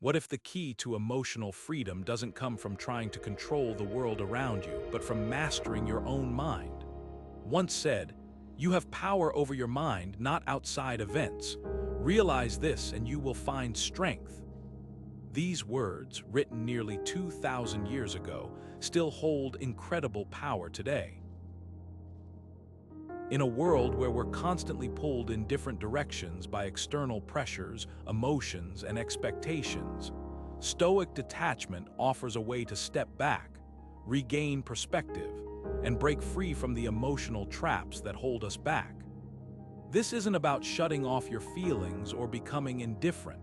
What if the key to emotional freedom doesn't come from trying to control the world around you, but from mastering your own mind? Once said, "You have power over your mind, not outside events. Realize this and you will find strength." These words, written nearly 2,000 years ago, still hold incredible power today. In a world where we're constantly pulled in different directions by external pressures, emotions, and expectations, Stoic detachment offers a way to step back, regain perspective, and break free from the emotional traps that hold us back. This isn't about shutting off your feelings or becoming indifferent.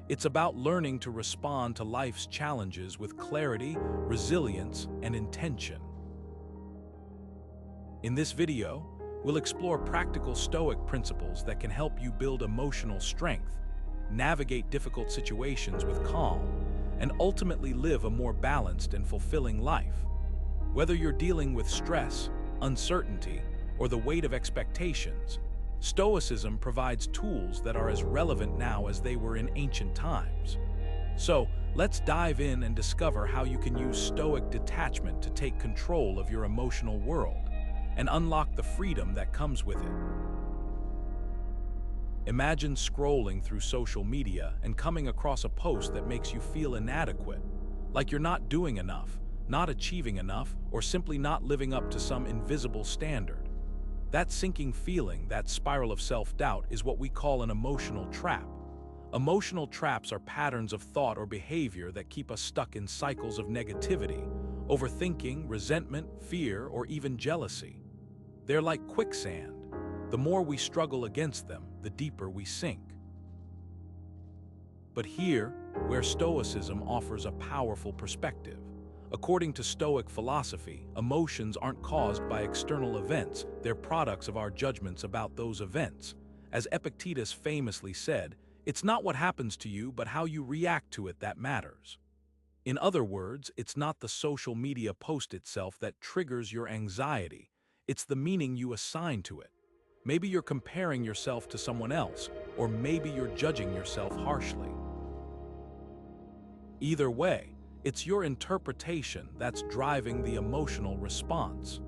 It's about learning to respond to life's challenges with clarity, resilience, and intention. In this video, we'll explore practical Stoic principles that can help you build emotional strength, navigate difficult situations with calm, and ultimately live a more balanced and fulfilling life. Whether you're dealing with stress, uncertainty, or the weight of expectations, Stoicism provides tools that are as relevant now as they were in ancient times. So, let's dive in and discover how you can use Stoic detachment to take control of your emotional world and unlock the freedom that comes with it. Imagine scrolling through social media and coming across a post that makes you feel inadequate, like you're not doing enough, not achieving enough, or simply not living up to some invisible standard. That sinking feeling, that spiral of self-doubt, is what we call an emotional trap. Emotional traps are patterns of thought or behavior that keep us stuck in cycles of negativity, overthinking, resentment, fear, or even jealousy. They're like quicksand. The more we struggle against them, the deeper we sink. But here, where Stoicism offers a powerful perspective. According to Stoic philosophy, emotions aren't caused by external events, they're products of our judgments about those events. As Epictetus famously said, "It's not what happens to you, but how you react to it that matters." In other words, it's not the social media post itself that triggers your anxiety. It's the meaning you assign to it. Maybe you're comparing yourself to someone else, or maybe you're judging yourself harshly. Either way, it's your interpretation that's driving the emotional response.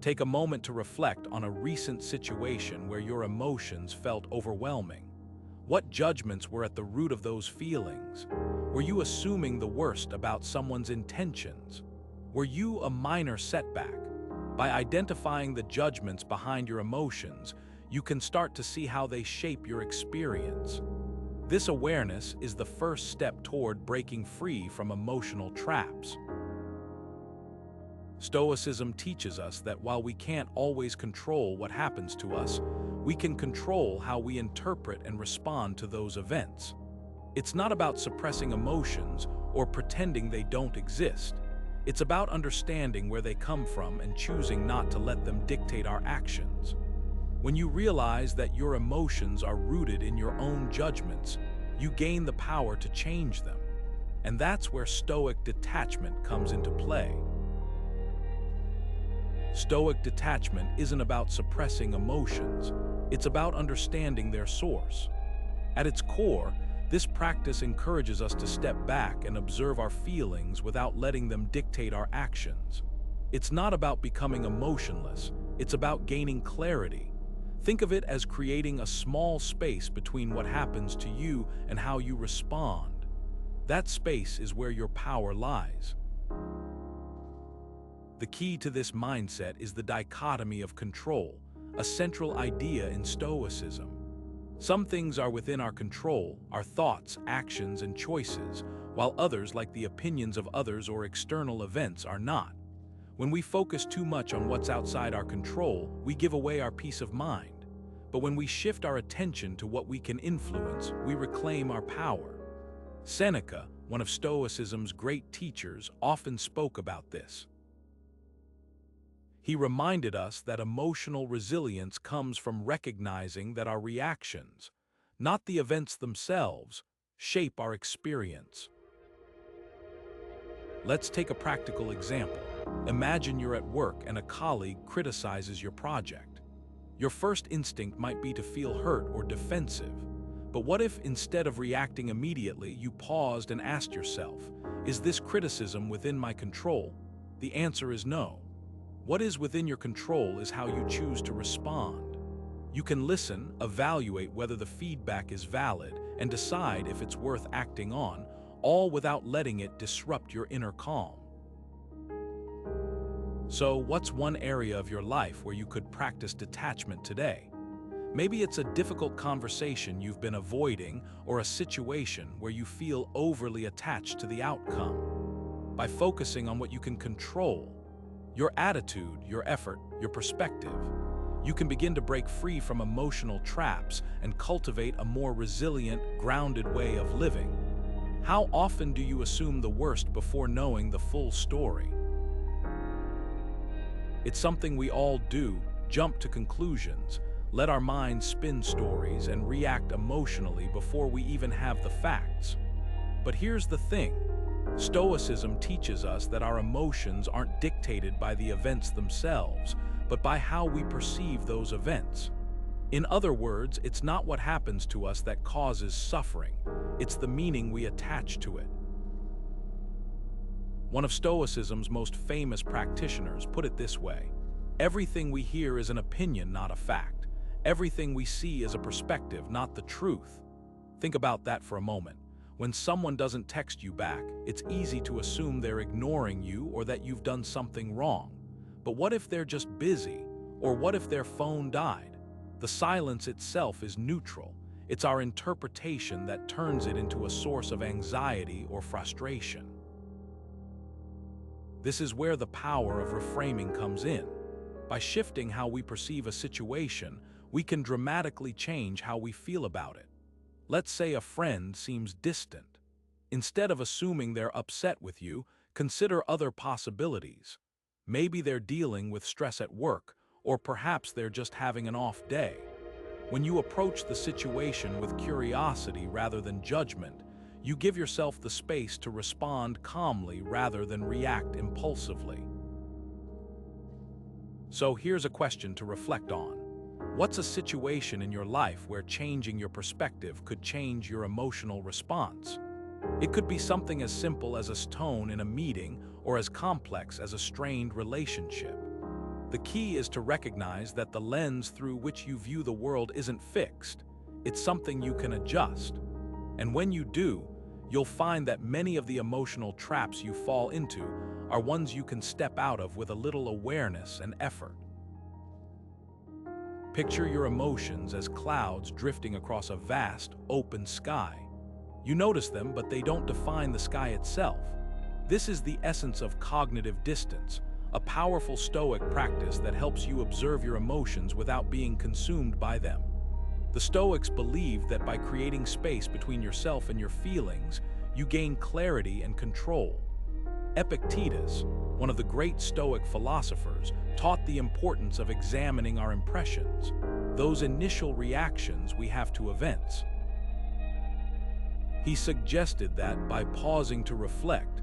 Take a moment to reflect on a recent situation where your emotions felt overwhelming. What judgments were at the root of those feelings? Were you assuming the worst about someone's intentions? Were you a minor setback? By identifying the judgments behind your emotions, you can start to see how they shape your experience. This awareness is the first step toward breaking free from emotional traps. Stoicism teaches us that while we can't always control what happens to us, we can control how we interpret and respond to those events. It's not about suppressing emotions or pretending they don't exist. It's about understanding where they come from and choosing not to let them dictate our actions. When you realize that your emotions are rooted in your own judgments, you gain the power to change them. And that's where Stoic detachment comes into play. Stoic detachment isn't about suppressing emotions, it's about understanding their source. At its core, this practice encourages us to step back and observe our feelings without letting them dictate our actions. It's not about becoming emotionless, it's about gaining clarity. Think of it as creating a small space between what happens to you and how you respond. That space is where your power lies. The key to this mindset is the dichotomy of control, a central idea in Stoicism. Some things are within our control, our thoughts, actions, and choices, while others, like the opinions of others or external events, are not. When we focus too much on what's outside our control, we give away our peace of mind. But when we shift our attention to what we can influence, we reclaim our power. Seneca, one of Stoicism's great teachers, often spoke about this. He reminded us that emotional resilience comes from recognizing that our reactions, not the events themselves, shape our experience. Let's take a practical example. Imagine you're at work and a colleague criticizes your project. Your first instinct might be to feel hurt or defensive, But what if, instead of reacting immediately, you paused and asked yourself, is this criticism within my control? The answer is no. What is within your control is how you choose to respond. You can listen, evaluate whether the feedback is valid, and decide if it's worth acting on, all without letting it disrupt your inner calm. So, what's one area of your life where you could practice detachment today? Maybe it's a difficult conversation you've been avoiding, or a situation where you feel overly attached to the outcome. By focusing on what you can control, your attitude, your effort, your perspective, you can begin to break free from emotional traps and cultivate a more resilient, grounded way of living. How often do you assume the worst before knowing the full story? It's something we all do: jump to conclusions, let our minds spin stories, and react emotionally before we even have the facts. But here's the thing: Stoicism teaches us that our emotions aren't dictated by the events themselves, but by how we perceive those events. In other words, it's not what happens to us that causes suffering, it's the meaning we attach to it. One of Stoicism's most famous practitioners put it this way: everything we hear is an opinion, not a fact. Everything we see is a perspective, not the truth. Think about that for a moment. When someone doesn't text you back, it's easy to assume they're ignoring you or that you've done something wrong. But what if they're just busy? Or what if their phone died? The silence itself is neutral. It's our interpretation that turns it into a source of anxiety or frustration. This is where the power of reframing comes in. By shifting how we perceive a situation, we can dramatically change how we feel about it. Let's say a friend seems distant. Instead of assuming they're upset with you, consider other possibilities. Maybe they're dealing with stress at work, or perhaps they're just having an off day. When you approach the situation with curiosity rather than judgment, you give yourself the space to respond calmly rather than react impulsively. So here's a question to reflect on. What's a situation in your life where changing your perspective could change your emotional response? It could be something as simple as a tone in a meeting, or as complex as a strained relationship. The key is to recognize that the lens through which you view the world isn't fixed. It's something you can adjust. And when you do, you'll find that many of the emotional traps you fall into are ones you can step out of with a little awareness and effort. Picture your emotions as clouds drifting across a vast, open sky. You notice them, but they don't define the sky itself. This is the essence of cognitive distance, a powerful Stoic practice that helps you observe your emotions without being consumed by them. The Stoics believed that by creating space between yourself and your feelings, you gain clarity and control. Epictetus, one of the great Stoic philosophers, taught the importance of examining our impressions, those initial reactions we have to events. He suggested that by pausing to reflect,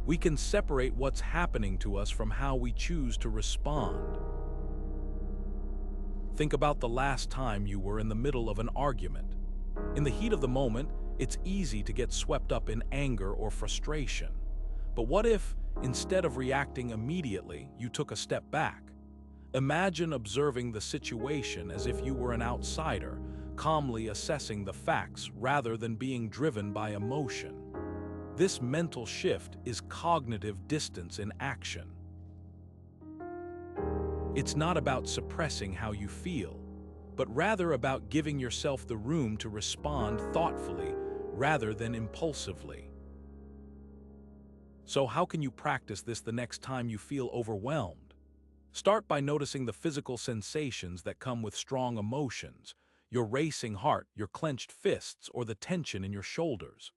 we can separate what's happening to us from how we choose to respond. Think about the last time you were in the middle of an argument. In the heat of the moment, it's easy to get swept up in anger or frustration. But what if, instead of reacting immediately, you took a step back? Imagine observing the situation as if you were an outsider, calmly assessing the facts rather than being driven by emotion. This mental shift is cognitive distance in action. It's not about suppressing how you feel, but rather about giving yourself the room to respond thoughtfully rather than impulsively. So how can you practice this the next time you feel overwhelmed? Start by noticing the physical sensations that come with strong emotions, your racing heart, your clenched fists, or the tension in your shoulders.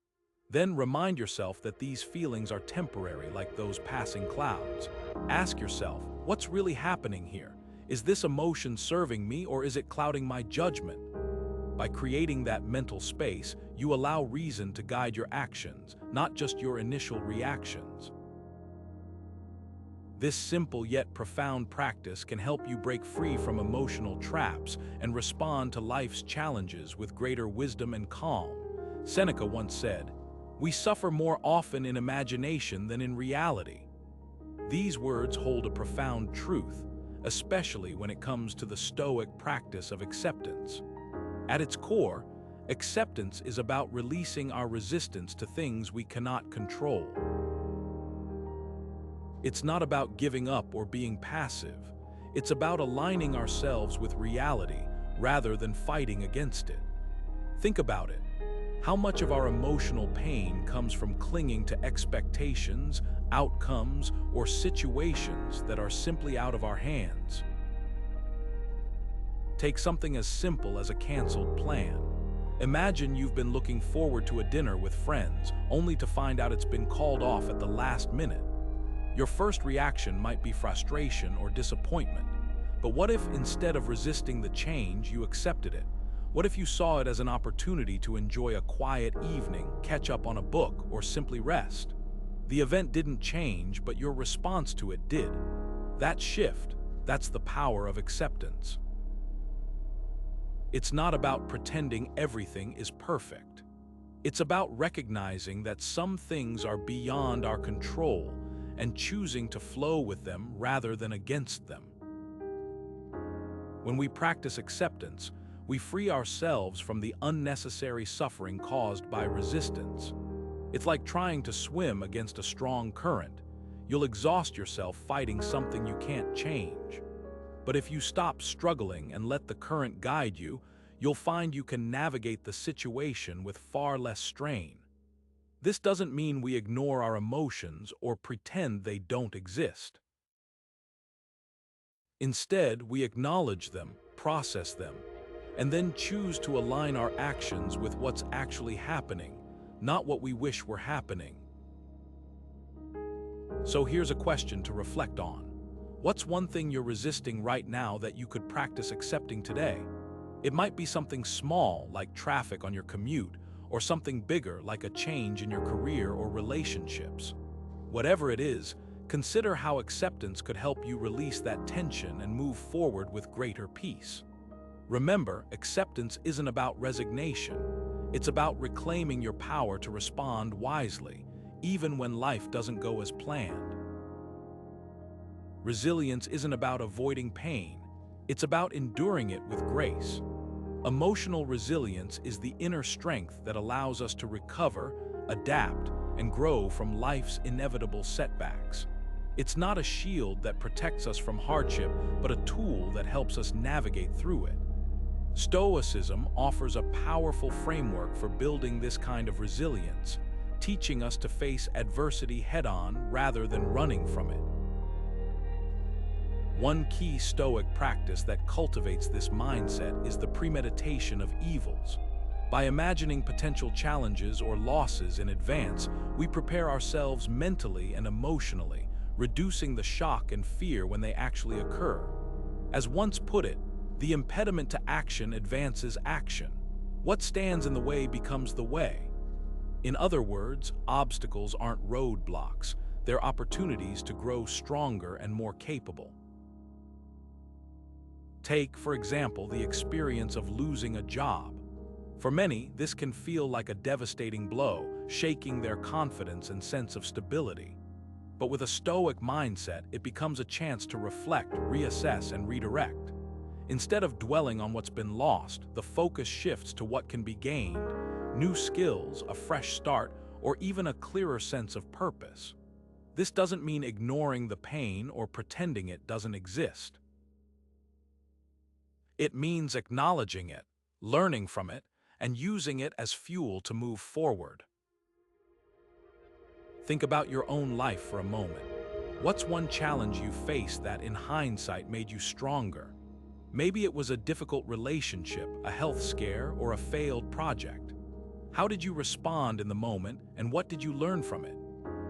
Then remind yourself that these feelings are temporary, like those passing clouds. Ask yourself, what's really happening here? Is this emotion serving me, or is it clouding my judgment? By creating that mental space, you allow reason to guide your actions, not just your initial reactions. This simple yet profound practice can help you break free from emotional traps and respond to life's challenges with greater wisdom and calm. Seneca once said, "We suffer more often in imagination than in reality." These words hold a profound truth, especially when it comes to the Stoic practice of acceptance. At its core, acceptance is about releasing our resistance to things we cannot control. It's not about giving up or being passive. It's about aligning ourselves with reality rather than fighting against it. Think about it. How much of our emotional pain comes from clinging to expectations, outcomes, or situations that are simply out of our hands? Take something as simple as a canceled plan. Imagine you've been looking forward to a dinner with friends, only to find out it's been called off at the last minute. Your first reaction might be frustration or disappointment. But what if, instead of resisting the change, you accepted it? What if you saw it as an opportunity to enjoy a quiet evening, catch up on a book, or simply rest? The event didn't change, but your response to it did. That shift, that's the power of acceptance. It's not about pretending everything is perfect. It's about recognizing that some things are beyond our control and choosing to flow with them rather than against them. When we practice acceptance, we free ourselves from the unnecessary suffering caused by resistance. It's like trying to swim against a strong current. You'll exhaust yourself fighting something you can't change. But if you stop struggling and let the current guide you, you'll find you can navigate the situation with far less strain. This doesn't mean we ignore our emotions or pretend they don't exist. Instead, we acknowledge them, process them, and then choose to align our actions with what's actually happening, not what we wish were happening. So here's a question to reflect on. What's one thing you're resisting right now that you could practice accepting today? It might be something small, like traffic on your commute, or something bigger, like a change in your career or relationships. Whatever it is, consider how acceptance could help you release that tension and move forward with greater peace. Remember, acceptance isn't about resignation. It's about reclaiming your power to respond wisely, even when life doesn't go as planned. Resilience isn't about avoiding pain. It's about enduring it with grace. Emotional resilience is the inner strength that allows us to recover, adapt, and grow from life's inevitable setbacks. It's not a shield that protects us from hardship, but a tool that helps us navigate through it. Stoicism offers a powerful framework for building this kind of resilience, teaching us to face adversity head-on rather than running from it. One key Stoic practice that cultivates this mindset is the premeditation of evils. By imagining potential challenges or losses in advance, we prepare ourselves mentally and emotionally, reducing the shock and fear when they actually occur. As once put it, the impediment to action advances action. What stands in the way becomes the way. In other words, obstacles aren't roadblocks, they're opportunities to grow stronger and more capable. Take, for example, the experience of losing a job. For many, this can feel like a devastating blow, shaking their confidence and sense of stability. But with a Stoic mindset, it becomes a chance to reflect, reassess, and redirect. Instead of dwelling on what's been lost, the focus shifts to what can be gained: new skills, a fresh start, or even a clearer sense of purpose. This doesn't mean ignoring the pain or pretending it doesn't exist. It means acknowledging it, learning from it, and using it as fuel to move forward. Think about your own life for a moment. What's one challenge you faced that, in hindsight, made you stronger? Maybe it was a difficult relationship, a health scare, or a failed project. How did you respond in the moment, and what did you learn from it?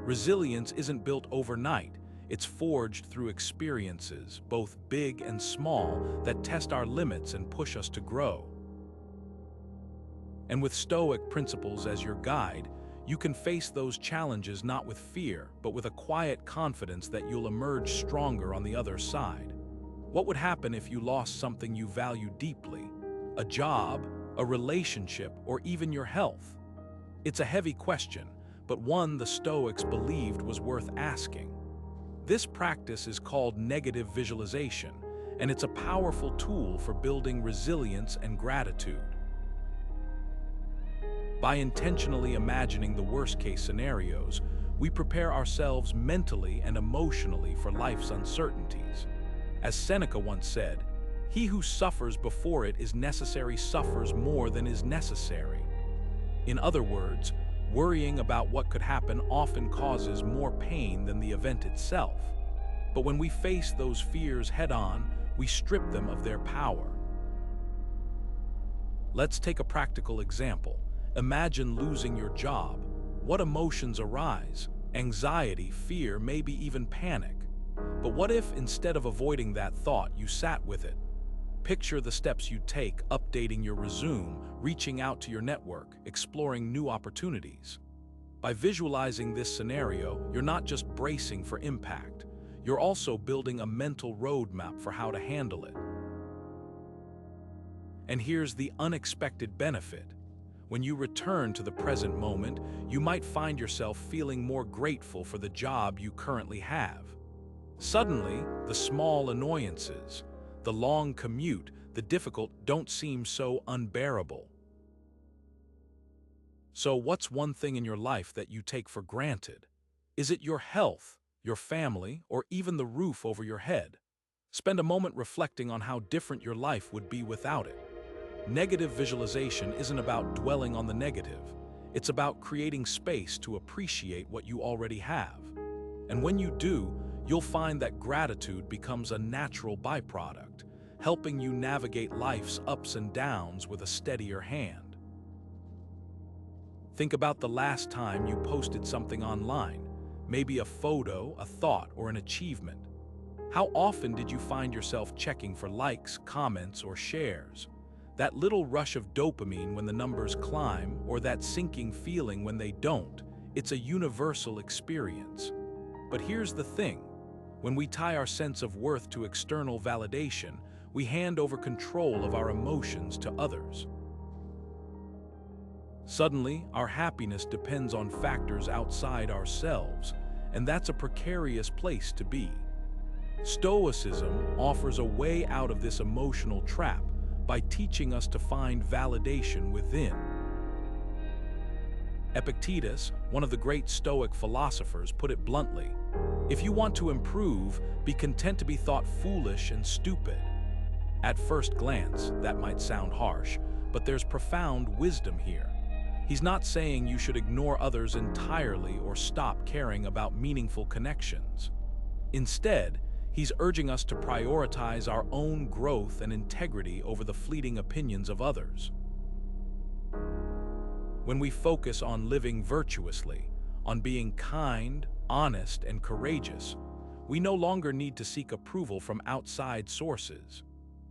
Resilience isn't built overnight. It's forged through experiences, both big and small, that test our limits and push us to grow. And with Stoic principles as your guide, you can face those challenges not with fear, but with a quiet confidence that you'll emerge stronger on the other side. What would happen if you lost something you value deeply? A job, a relationship, or even your health? It's a heavy question, but one the Stoics believed was worth asking. This practice is called negative visualization, and it's a powerful tool for building resilience and gratitude. By intentionally imagining the worst-case scenarios, we prepare ourselves mentally and emotionally for life's uncertainties. As Seneca once said, "He who suffers before it is necessary suffers more than is necessary." In other words, worrying about what could happen often causes more pain than the event itself. But when we face those fears head-on, we strip them of their power. Let's take a practical example. Imagine losing your job. What emotions arise? Anxiety, fear, maybe even panic. But what if, instead of avoiding that thought, you sat with it? Picture the steps you take, updating your resume, reaching out to your network, exploring new opportunities. By visualizing this scenario, you're not just bracing for impact, you're also building a mental roadmap for how to handle it. And here's the unexpected benefit. When you return to the present moment, you might find yourself feeling more grateful for the job you currently have. Suddenly, the small annoyances, the long commute, the difficult don't seem so unbearable. So what's one thing in your life that you take for granted? Is it your health, your family, or even the roof over your head? Spend a moment reflecting on how different your life would be without it. Negative visualization isn't about dwelling on the negative. It's about creating space to appreciate what you already have. And when you do, you'll find that gratitude becomes a natural byproduct, helping you navigate life's ups and downs with a steadier hand. Think about the last time you posted something online, maybe a photo, a thought, or an achievement. How often did you find yourself checking for likes, comments, or shares? That little rush of dopamine when the numbers climb, or that sinking feeling when they don't, it's a universal experience. But here's the thing. When we tie our sense of worth to external validation, we hand over control of our emotions to others. Suddenly, our happiness depends on factors outside ourselves, and that's a precarious place to be. Stoicism offers a way out of this emotional trap by teaching us to find validation within. Epictetus, one of the great Stoic philosophers, put it bluntly, "If you want to improve, be content to be thought foolish and stupid." At first glance, that might sound harsh, but there's profound wisdom here. He's not saying you should ignore others entirely or stop caring about meaningful connections. Instead, he's urging us to prioritize our own growth and integrity over the fleeting opinions of others. When we focus on living virtuously, on being kind, honest, and courageous, we no longer need to seek approval from outside sources.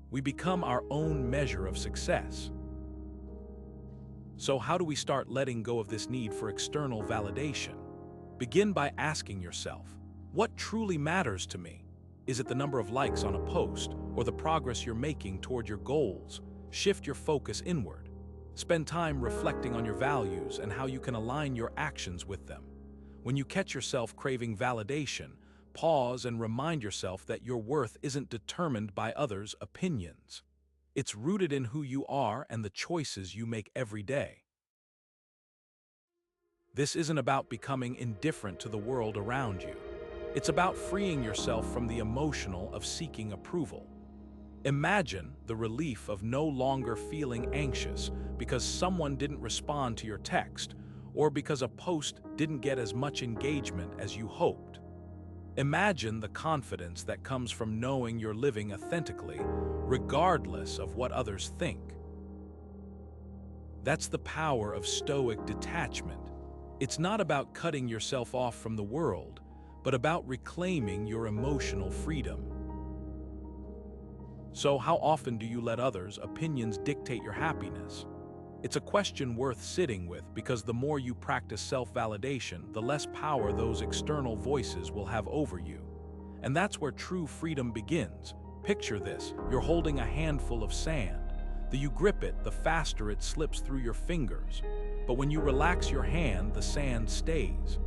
We become our own measure of success. So how do we start letting go of this need for external validation? Begin by asking yourself, what truly matters to me? Is it the number of likes on a post or the progress you're making toward your goals? Shift your focus inward. Spend time reflecting on your values and how you can align your actions with them. When you catch yourself craving validation, pause and remind yourself that your worth isn't determined by others' opinions. It's rooted in who you are and the choices you make every day. This isn't about becoming indifferent to the world around you. It's about freeing yourself from the emotional of seeking approval. Imagine the relief of no longer feeling anxious because someone didn't respond to your text or because a post didn't get as much engagement as you hoped. Imagine the confidence that comes from knowing you're living authentically, regardless of what others think. That's the power of Stoic detachment. It's not about cutting yourself off from the world, but about reclaiming your emotional freedom. So how often do you let others' opinions dictate your happiness? It's a question worth sitting with because the more you practice self-validation, the less power those external voices will have over you. And that's where true freedom begins. Picture this: you're holding a handful of sand. The you grip it, the faster it slips through your fingers. But when you relax your hand, the sand stays.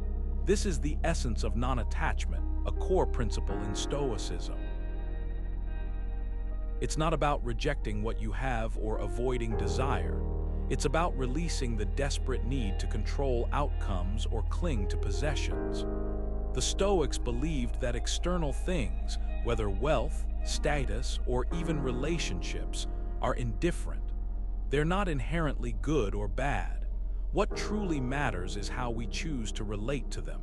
This is the essence of non-attachment, a core principle in Stoicism. It's not about rejecting what you have or avoiding desire. It's about releasing the desperate need to control outcomes or cling to possessions. The Stoics believed that external things, whether wealth, status, or even relationships, are indifferent. They're not inherently good or bad. What truly matters is how we choose to relate to them.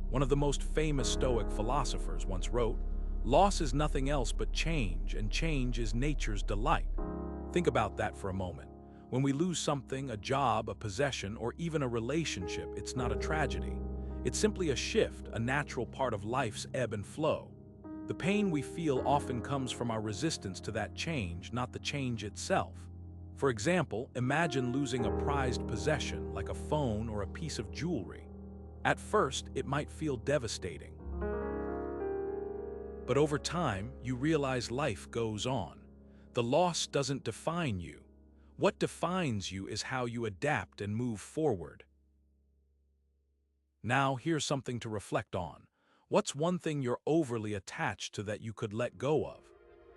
One of the most famous Stoic philosophers once wrote, "Loss is nothing else but change, and change is nature's delight." Think about that for a moment. When we lose something, a job, a possession, or even a relationship, it's not a tragedy. It's simply a shift, a natural part of life's ebb and flow. The pain we feel often comes from our resistance to that change, not the change itself. For example, imagine losing a prized possession like a phone or a piece of jewelry. At first, it might feel devastating. But over time, you realize life goes on. The loss doesn't define you. What defines you is how you adapt and move forward. Now, here's something to reflect on. What's one thing you're overly attached to that you could let go of?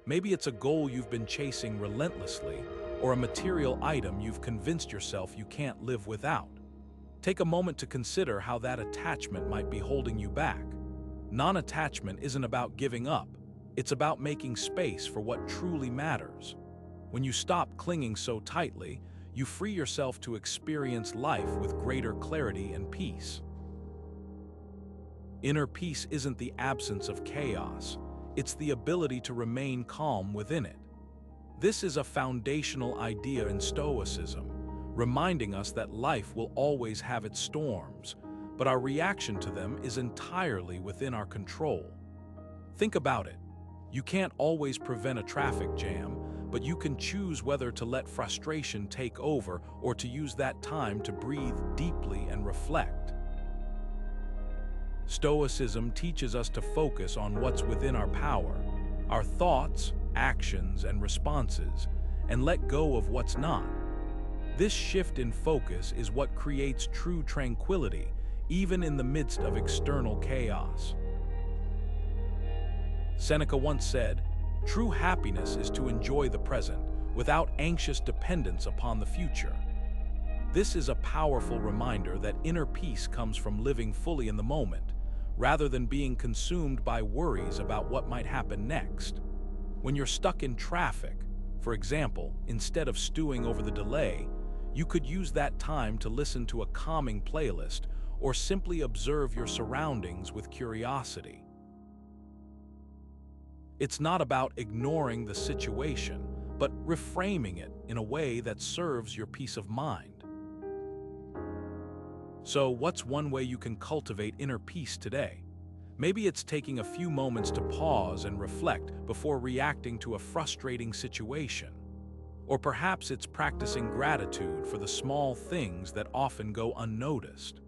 Maybe it's a goal you've been chasing relentlessly, or a material item you've convinced yourself you can't live without. Take a moment to consider how that attachment might be holding you back. Non-attachment isn't about giving up. It's about making space for what truly matters. When you stop clinging so tightly, you free yourself to experience life with greater clarity and peace. Inner peace isn't the absence of chaos. It's the ability to remain calm within it. This is a foundational idea in Stoicism, reminding us that life will always have its storms, but our reaction to them is entirely within our control. Think about it. You can't always prevent a traffic jam, but you can choose whether to let frustration take over or to use that time to breathe deeply and reflect. Stoicism teaches us to focus on what's within our power, our thoughts, actions, and responses, and let go of what's not. This shift in focus is what creates true tranquility, even in the midst of external chaos. Seneca once said, "True happiness is to enjoy the present, without anxious dependence upon the future." This is a powerful reminder that inner peace comes from living fully in the moment, rather than being consumed by worries about what might happen next. When you're stuck in traffic, for example, instead of stewing over the delay, you could use that time to listen to a calming playlist or simply observe your surroundings with curiosity. It's not about ignoring the situation, but reframing it in a way that serves your peace of mind. So, what's one way you can cultivate inner peace today? Maybe it's taking a few moments to pause and reflect before reacting to a frustrating situation. Or perhaps it's practicing gratitude for the small things that often go unnoticed.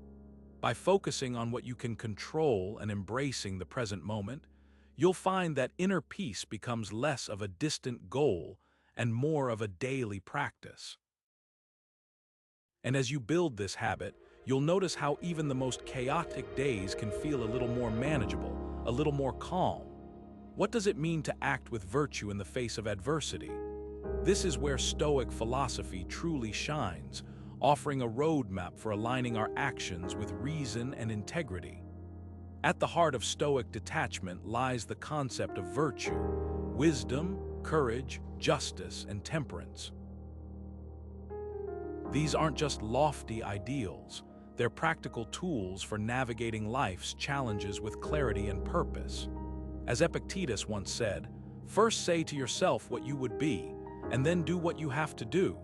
By focusing on what you can control and embracing the present moment, you'll find that inner peace becomes less of a distant goal and more of a daily practice. And as you build this habit, you'll notice how even the most chaotic days can feel a little more manageable, a little more calm. What does it mean to act with virtue in the face of adversity? This is where Stoic philosophy truly shines, offering a roadmap for aligning our actions with reason and integrity. At the heart of Stoic detachment lies the concept of virtue, wisdom, courage, justice, and temperance. These aren't just lofty ideals, they're practical tools for navigating life's challenges with clarity and purpose. As Epictetus once said, "First say to yourself what you would be, and then do what you have to do."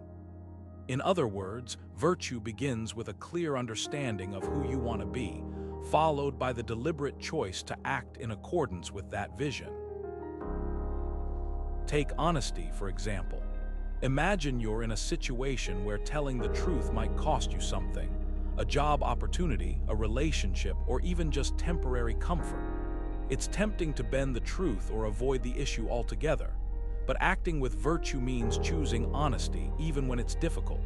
In other words, virtue begins with a clear understanding of who you want to be, followed by the deliberate choice to act in accordance with that vision. Take honesty, for example. Imagine you're in a situation where telling the truth might cost you something, a job opportunity, a relationship, or even just temporary comfort. It's tempting to bend the truth or avoid the issue altogether, but acting with virtue means choosing honesty even when it's difficult.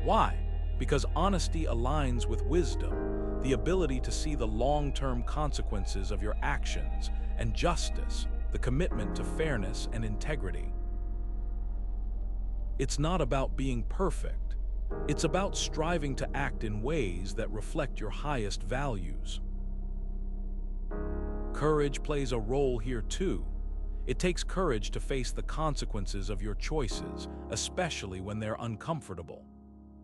Why? Because honesty aligns with wisdom, the ability to see the long-term consequences of your actions, and justice, the commitment to fairness and integrity. It's not about being perfect. It's about striving to act in ways that reflect your highest values. Courage plays a role here too. It takes courage to face the consequences of your choices, especially when they're uncomfortable.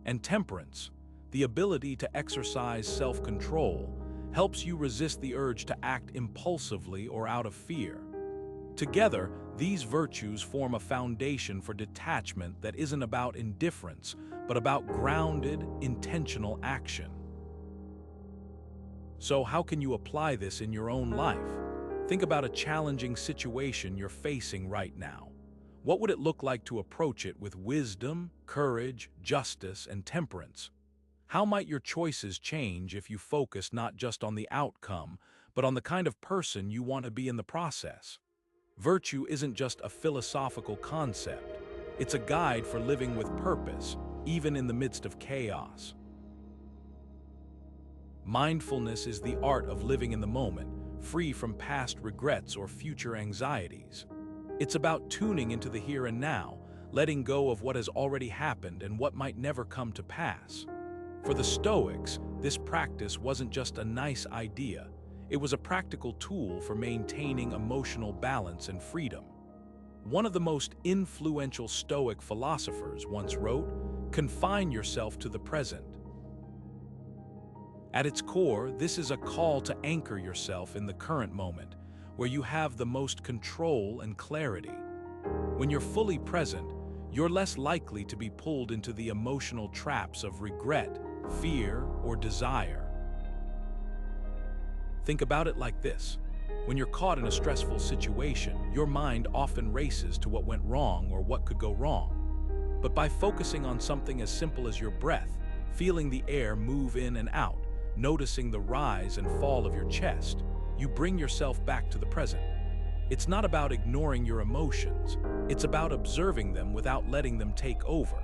And temperance, the ability to exercise self-control, helps you resist the urge to act impulsively or out of fear. Together, these virtues form a foundation for detachment that isn't about indifference, but about grounded, intentional action. So how can you apply this in your own life? Think about a challenging situation you're facing right now. What would it look like to approach it with wisdom, courage, justice, and temperance? How might your choices change if you focus not just on the outcome, but on the kind of person you want to be in the process? Virtue isn't just a philosophical concept. It's a guide for living with purpose, even in the midst of chaos. Mindfulness is the art of living in the moment, free from past regrets or future anxieties. It's about tuning into the here and now, letting go of what has already happened and what might never come to pass. For the Stoics, this practice wasn't just a nice idea. It was a practical tool for maintaining emotional balance and freedom. One of the most influential Stoic philosophers once wrote, "Confine yourself to the present." At its core, this is a call to anchor yourself in the current moment, where you have the most control and clarity. When you're fully present, you're less likely to be pulled into the emotional traps of regret, fear, or desire. Think about it like this. When you're caught in a stressful situation, your mind often races to what went wrong or what could go wrong. But by focusing on something as simple as your breath, feeling the air move in and out, noticing the rise and fall of your chest, you bring yourself back to the present. It's not about ignoring your emotions. It's about observing them without letting them take over.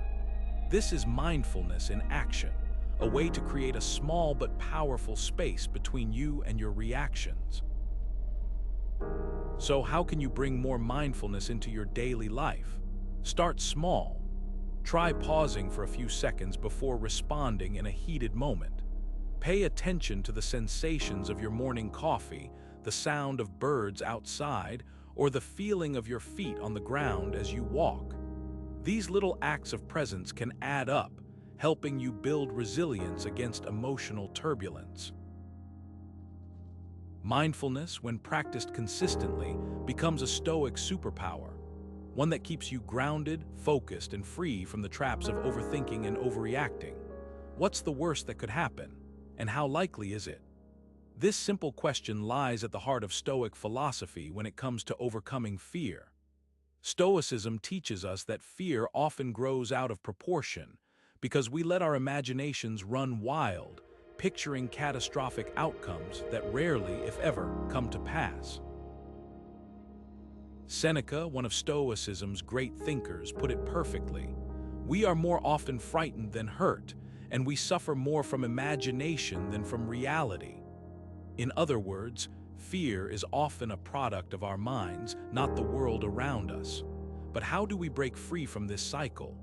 This is mindfulness in action, a way to create a small but powerful space between you and your reactions. So how can you bring more mindfulness into your daily life? Start small. Try pausing for a few seconds before responding in a heated moment. Pay attention to the sensations of your morning coffee, the sound of birds outside, or the feeling of your feet on the ground as you walk. These little acts of presence can add up, helping you build resilience against emotional turbulence. Mindfulness, when practiced consistently, becomes a Stoic superpower, one that keeps you grounded, focused, and free from the traps of overthinking and overreacting. What's the worst that could happen, and how likely is it? This simple question lies at the heart of Stoic philosophy when it comes to overcoming fear. Stoicism teaches us that fear often grows out of proportion because we let our imaginations run wild, picturing catastrophic outcomes that rarely, if ever, come to pass. Seneca, one of Stoicism's great thinkers, put it perfectly. We are more often frightened than hurt, and we suffer more from imagination than from reality. In other words, fear is often a product of our minds, not the world around us. But how do we break free from this cycle?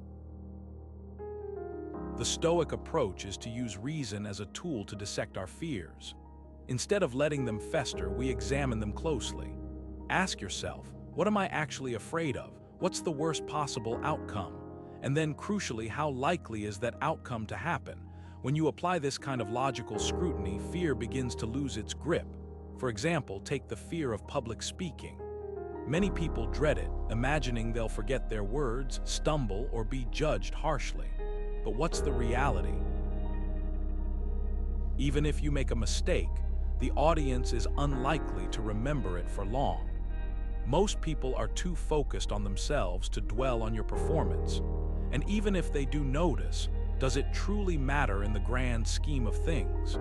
The Stoic approach is to use reason as a tool to dissect our fears. Instead of letting them fester, we examine them closely. Ask yourself, what am I actually afraid of? What's the worst possible outcome? And then, crucially, how likely is that outcome to happen? When you apply this kind of logical scrutiny, fear begins to lose its grip. For example, take the fear of public speaking. Many people dread it, imagining they'll forget their words, stumble, or be judged harshly. But what's the reality? Even if you make a mistake, the audience is unlikely to remember it for long. Most people are too focused on themselves to dwell on your performance. And even if they do notice, does it truly matter in the grand scheme of things?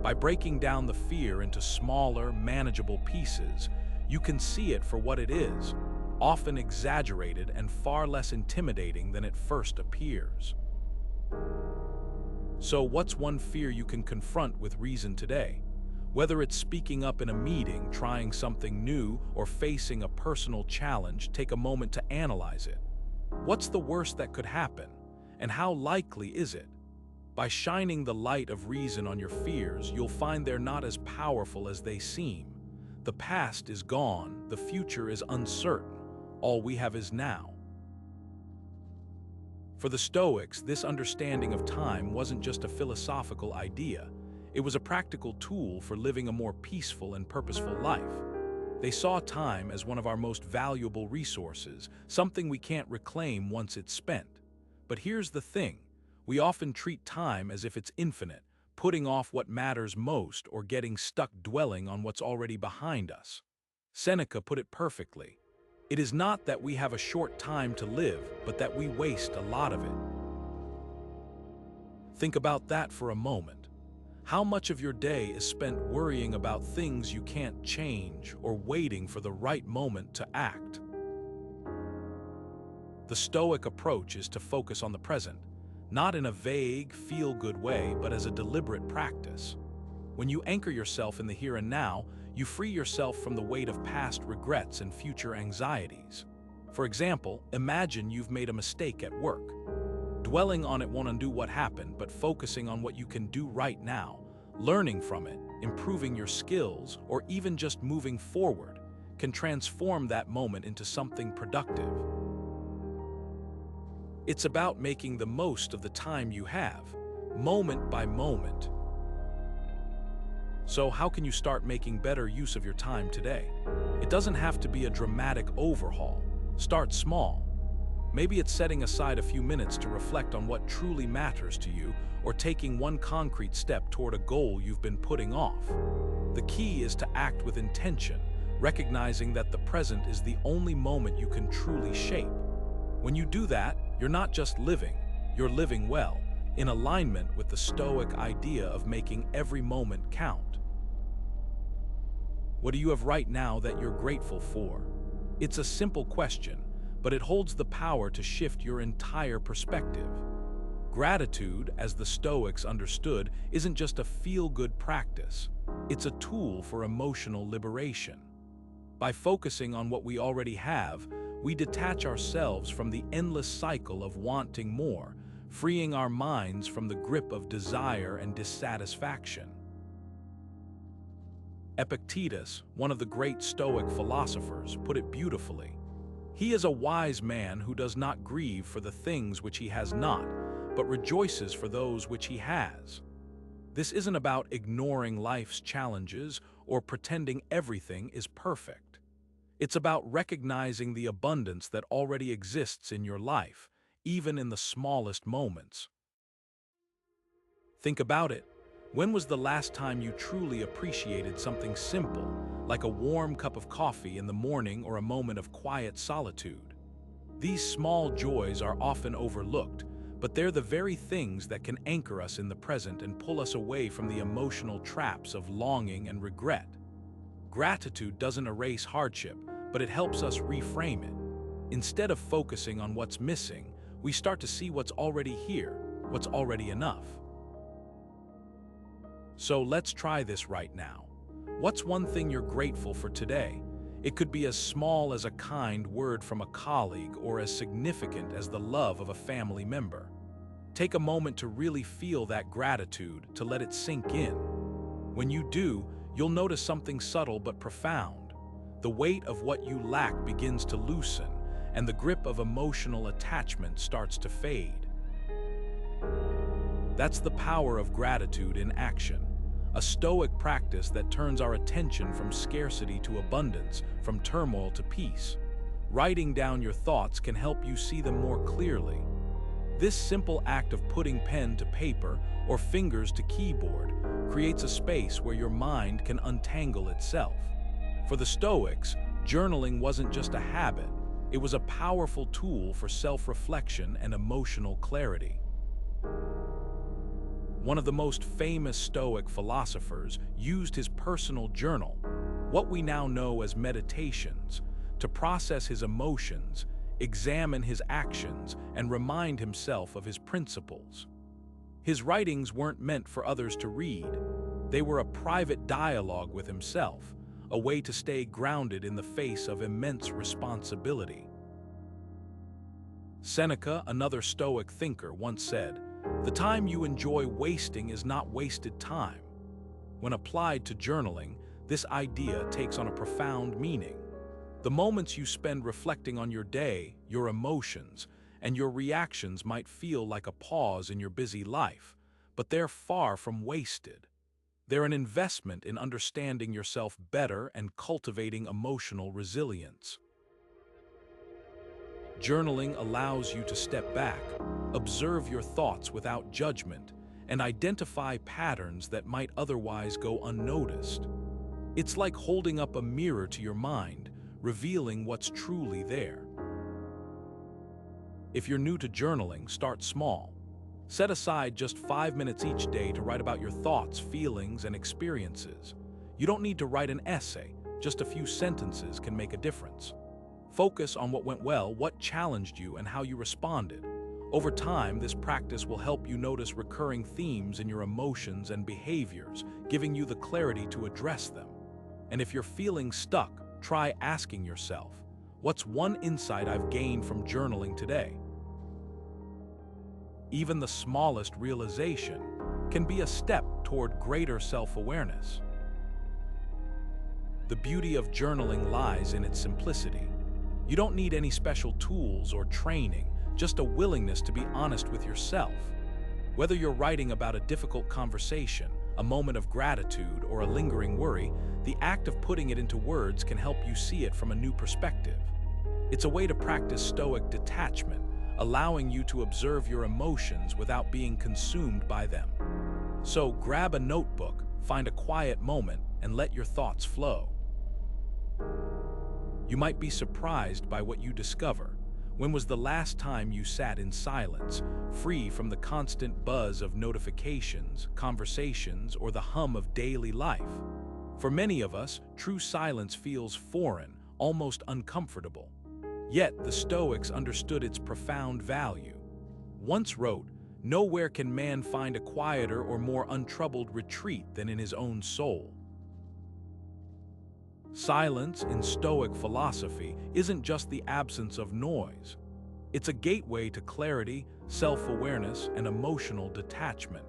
By breaking down the fear into smaller, manageable pieces, you can see it for what it is, often exaggerated and far less intimidating than it first appears. So what's one fear you can confront with reason today? Whether it's speaking up in a meeting, trying something new, or facing a personal challenge, take a moment to analyze it. What's the worst that could happen, and how likely is it? By shining the light of reason on your fears, you'll find they're not as powerful as they seem. The past is gone, the future is uncertain. All we have is now. For the Stoics, this understanding of time wasn't just a philosophical idea. It was a practical tool for living a more peaceful and purposeful life. They saw time as one of our most valuable resources, something we can't reclaim once it's spent. But here's the thing. We often treat time as if it's infinite, putting off what matters most or getting stuck dwelling on what's already behind us. Seneca put it perfectly. It is not that we have a short time to live, but that we waste a lot of it. Think about that for a moment. How much of your day is spent worrying about things you can't change or waiting for the right moment to act? The Stoic approach is to focus on the present, not in a vague, feel-good way, but as a deliberate practice. When you anchor yourself in the here and now, you free yourself from the weight of past regrets and future anxieties. For example, imagine you've made a mistake at work. Dwelling on it won't undo what happened, but focusing on what you can do right now, learning from it, improving your skills, or even just moving forward, can transform that moment into something productive. It's about making the most of the time you have, moment by moment. So how can you start making better use of your time today? It doesn't have to be a dramatic overhaul. Start small. Maybe it's setting aside a few minutes to reflect on what truly matters to you, or taking one concrete step toward a goal you've been putting off. The key is to act with intention, recognizing that the present is the only moment you can truly shape. When you do that, you're not just living, you're living well, in alignment with the Stoic idea of making every moment count. What do you have right now that you're grateful for? It's a simple question, but it holds the power to shift your entire perspective. Gratitude, as the Stoics understood, isn't just a feel-good practice. It's a tool for emotional liberation. By focusing on what we already have, we detach ourselves from the endless cycle of wanting more, freeing our minds from the grip of desire and dissatisfaction. Epictetus, one of the great Stoic philosophers, put it beautifully. He is a wise man who does not grieve for the things which he has not, but rejoices for those which he has. This isn't about ignoring life's challenges or pretending everything is perfect. It's about recognizing the abundance that already exists in your life, even in the smallest moments. Think about it. When was the last time you truly appreciated something simple, like a warm cup of coffee in the morning or a moment of quiet solitude? These small joys are often overlooked, but they're the very things that can anchor us in the present and pull us away from the emotional traps of longing and regret. Gratitude doesn't erase hardship, but it helps us reframe it. Instead of focusing on what's missing, we start to see what's already here, what's already enough. So let's try this right now. What's one thing you're grateful for today? It could be as small as a kind word from a colleague or as significant as the love of a family member. Take a moment to really feel that gratitude, to let it sink in. When you do, you'll notice something subtle but profound. The weight of what you lack begins to loosen, and the grip of emotional attachment starts to fade. That's the power of gratitude in action. A Stoic practice that turns our attention from scarcity to abundance, from turmoil to peace. Writing down your thoughts can help you see them more clearly. This simple act of putting pen to paper or fingers to keyboard creates a space where your mind can untangle itself. For the Stoics, Journaling wasn't just a habit, it was a powerful tool for self-reflection and emotional clarity. One of the most famous Stoic philosophers used his personal journal, what we now know as meditations, to process his emotions, examine his actions, and remind himself of his principles. His writings weren't meant for others to read. They were a private dialogue with himself, a way to stay grounded in the face of immense responsibility. Seneca, another Stoic thinker, once said, "The time you enjoy wasting is not wasted time." When applied to journaling, this idea takes on a profound meaning. The moments you spend reflecting on your day, your emotions, and your reactions might feel like a pause in your busy life, but they're far from wasted. They're an investment in understanding yourself better and cultivating emotional resilience. Journaling allows you to step back, observe your thoughts without judgment, and identify patterns that might otherwise go unnoticed. It's like holding up a mirror to your mind, revealing what's truly there. If you're new to journaling, start small. Set aside just 5 minutes each day to write about your thoughts, feelings, and experiences. You don't need to write an essay, just a few sentences can make a difference. Focus on what went well, what challenged you, and how you responded. Over time, this practice will help you notice recurring themes in your emotions and behaviors, giving you the clarity to address them. And if you're feeling stuck, try asking yourself, what's one insight I've gained from journaling today? Even the smallest realization can be a step toward greater self-awareness. The beauty of journaling lies in its simplicity. You don't need any special tools or training, just a willingness to be honest with yourself. Whether you're writing about a difficult conversation, a moment of gratitude, or a lingering worry, the act of putting it into words can help you see it from a new perspective. It's a way to practice Stoic detachment, allowing you to observe your emotions without being consumed by them. So grab a notebook, find a quiet moment, and let your thoughts flow. You might be surprised by what you discover. When was the last time you sat in silence, free from the constant buzz of notifications, conversations, or the hum of daily life? For many of us, true silence feels foreign, almost uncomfortable. Yet the Stoics understood its profound value. Once wrote, "Nowhere can man find a quieter or more untroubled retreat than in his own soul." Silence in Stoic philosophy isn't just the absence of noise. It's a gateway to clarity, self-awareness, and emotional detachment.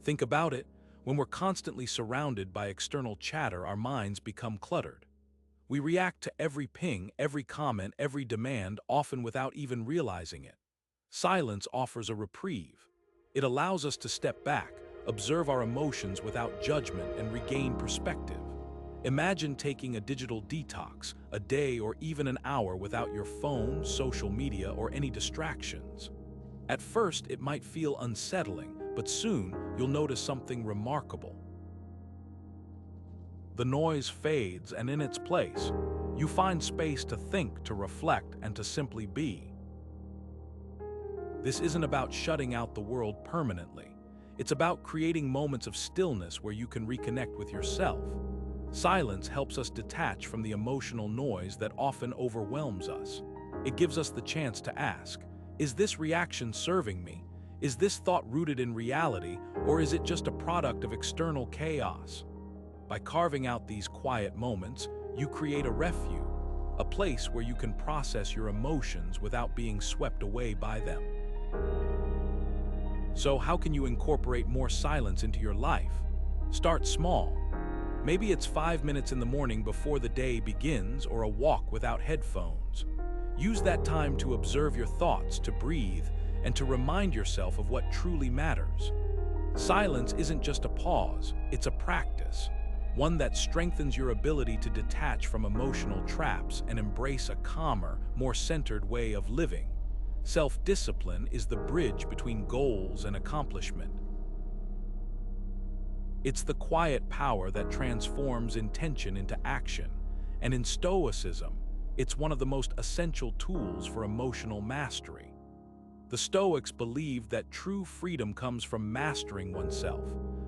Think about it. When we're constantly surrounded by external chatter, our minds become cluttered. We react to every ping, every comment, every demand, often without even realizing it. Silence offers a reprieve. It allows us to step back, observe our emotions without judgment, and regain perspective. Imagine taking a digital detox, a day or even an hour without your phone, social media, or any distractions. At first, it might feel unsettling, but soon you'll notice something remarkable. The noise fades, and in its place, you find space to think, to reflect, and to simply be. This isn't about shutting out the world permanently. It's about creating moments of stillness where you can reconnect with yourself. Silence helps us detach from the emotional noise that often overwhelms us. It gives us the chance to ask, is this reaction serving me? Is this thought rooted in reality, or is it just a product of external chaos? By carving out these quiet moments, you create a refuge, a place where you can process your emotions without being swept away by them. So how can you incorporate more silence into your life? Start small. Maybe it's 5 minutes in the morning before the day begins, or a walk without headphones. Use that time to observe your thoughts, to breathe, and to remind yourself of what truly matters. Silence isn't just a pause, it's a practice, one that strengthens your ability to detach from emotional traps and embrace a calmer, more centered way of living. Self-discipline is the bridge between goals and accomplishment. It's the quiet power that transforms intention into action, and in Stoicism, it's one of the most essential tools for emotional mastery. The Stoics believed that true freedom comes from mastering oneself,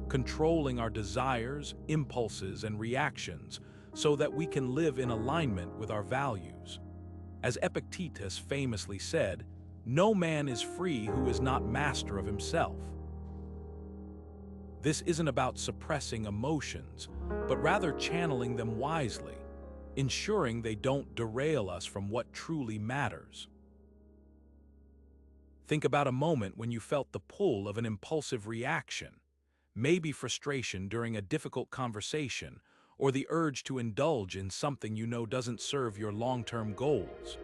controlling our desires, impulses, and reactions so that we can live in alignment with our values. As Epictetus famously said, "No man is free who is not master of himself." This isn't about suppressing emotions, but rather channeling them wisely, ensuring they don't derail us from what truly matters. Think about a moment when you felt the pull of an impulsive reaction, maybe frustration during a difficult conversation, or the urge to indulge in something you know doesn't serve your long-term goals.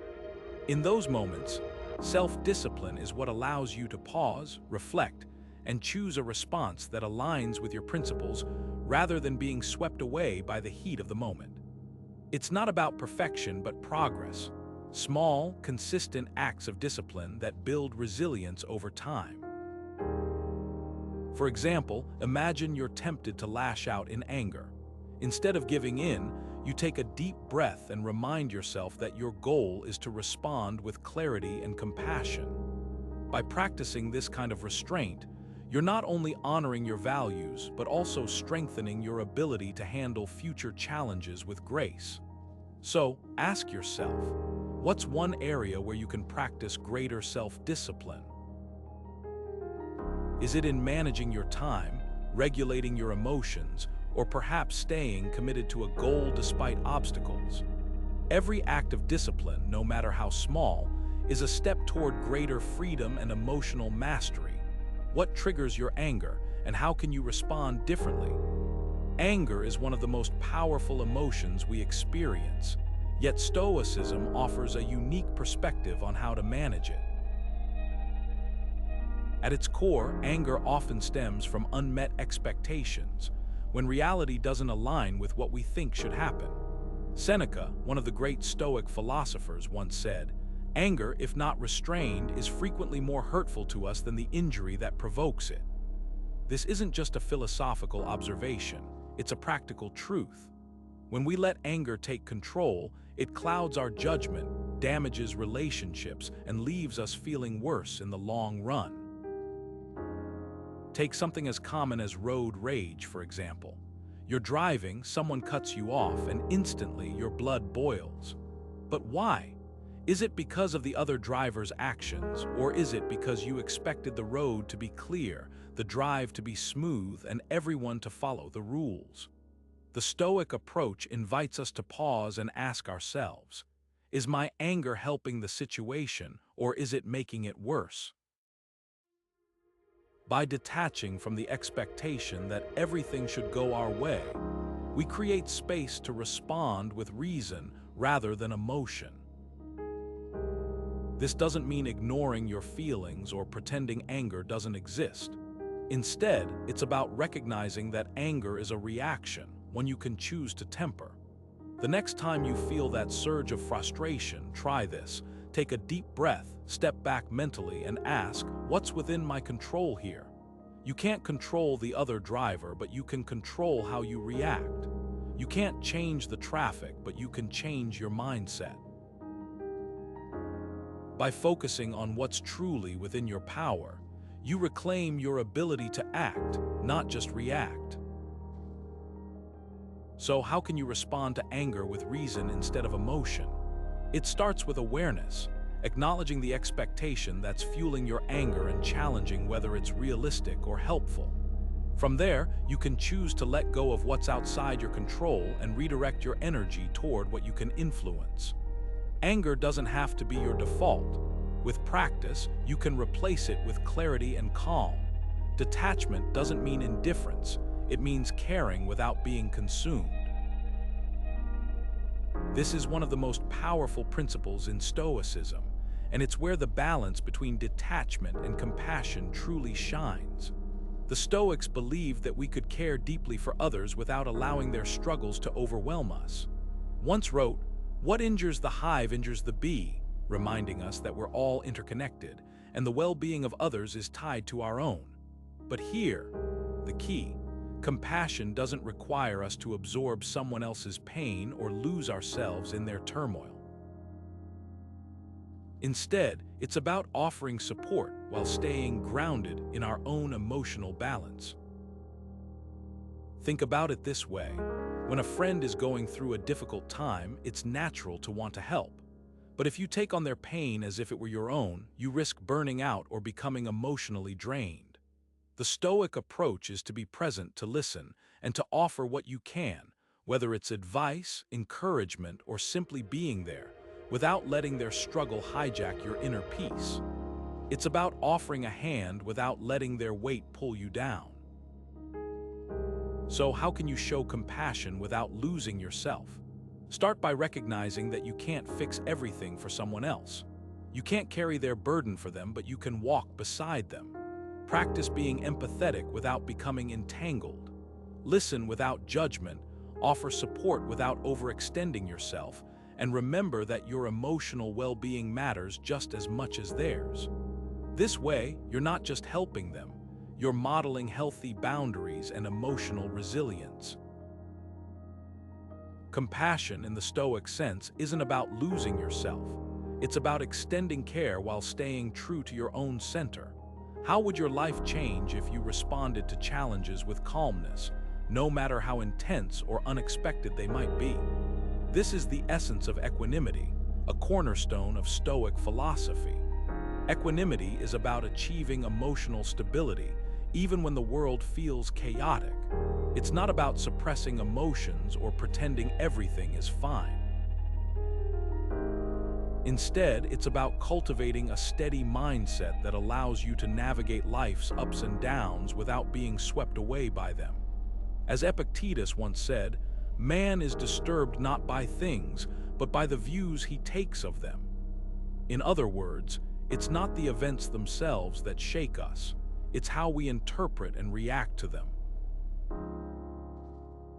In those moments, self-discipline is what allows you to pause, reflect, and choose a response that aligns with your principles rather than being swept away by the heat of the moment. It's not about perfection but progress, small, consistent acts of discipline that build resilience over time. For example, imagine you're tempted to lash out in anger. Instead of giving in, you take a deep breath and remind yourself that your goal is to respond with clarity and compassion. By practicing this kind of restraint, you're not only honoring your values, but also strengthening your ability to handle future challenges with grace. So, ask yourself, what's one area where you can practice greater self-discipline? Is it in managing your time, regulating your emotions, or perhaps staying committed to a goal despite obstacles? Every act of discipline, no matter how small, is a step toward greater freedom and emotional mastery. What triggers your anger, and how can you respond differently? Anger is one of the most powerful emotions we experience, yet Stoicism offers a unique perspective on how to manage it. At its core, anger often stems from unmet expectations, when reality doesn't align with what we think should happen. Seneca, one of the great Stoic philosophers, once said, "Anger, if not restrained, is frequently more hurtful to us than the injury that provokes it." This isn't just a philosophical observation, it's a practical truth. When we let anger take control, it clouds our judgment, damages relationships, and leaves us feeling worse in the long run. Take something as common as road rage, for example. You're driving, someone cuts you off, and instantly your blood boils. But why? Is it because of the other driver's actions, or is it because you expected the road to be clear, the drive to be smooth, and everyone to follow the rules? The Stoic approach invites us to pause and ask ourselves, is my anger helping the situation, or is it making it worse? By detaching from the expectation that everything should go our way, we create space to respond with reason rather than emotion. This doesn't mean ignoring your feelings or pretending anger doesn't exist. Instead, it's about recognizing that anger is a reaction, one you can choose to temper. The next time you feel that surge of frustration, try this. Take a deep breath, step back mentally, and ask, what's within my control here? You can't control the other driver, but you can control how you react. You can't change the traffic, but you can change your mindset. By focusing on what's truly within your power, you reclaim your ability to act, not just react. So how can you respond to anger with reason instead of emotion? It starts with awareness, acknowledging the expectation that's fueling your anger and challenging whether it's realistic or helpful. From there, you can choose to let go of what's outside your control and redirect your energy toward what you can influence. Anger doesn't have to be your default. With practice, you can replace it with clarity and calm. Detachment doesn't mean indifference, it means caring without being consumed. This is one of the most powerful principles in Stoicism, and it's where the balance between detachment and compassion truly shines. The Stoics believed that we could care deeply for others without allowing their struggles to overwhelm us. Once wrote, "What injures the hive injures the bee," reminding us that we're all interconnected, and the well-being of others is tied to our own. But here, the key, Compassion doesn't require us to absorb someone else's pain or lose ourselves in their turmoil. Instead, it's about offering support while staying grounded in our own emotional balance. Think about it this way. When a friend is going through a difficult time, it's natural to want to help. But if you take on their pain as if it were your own, you risk burning out or becoming emotionally drained. The Stoic approach is to be present, to listen, and to offer what you can, whether it's advice, encouragement, or simply being there, without letting their struggle hijack your inner peace. It's about offering a hand without letting their weight pull you down. So how can you show compassion without losing yourself? Start by recognizing that you can't fix everything for someone else. You can't carry their burden for them, but you can walk beside them. Practice being empathetic without becoming entangled. Listen without judgment, offer support without overextending yourself, and remember that your emotional well-being matters just as much as theirs. This way, you're not just helping them, you're modeling healthy boundaries and emotional resilience. Compassion in the Stoic sense isn't about losing yourself. It's about extending care while staying true to your own center. How would your life change if you responded to challenges with calmness, no matter how intense or unexpected they might be? This is the essence of equanimity, a cornerstone of Stoic philosophy. Equanimity is about achieving emotional stability, even when the world feels chaotic. It's not about suppressing emotions or pretending everything is fine. Instead, it's about cultivating a steady mindset that allows you to navigate life's ups and downs without being swept away by them. As Epictetus once said, "Man is disturbed not by things, but by the views he takes of them." In other words, it's not the events themselves that shake us, it's how we interpret and react to them.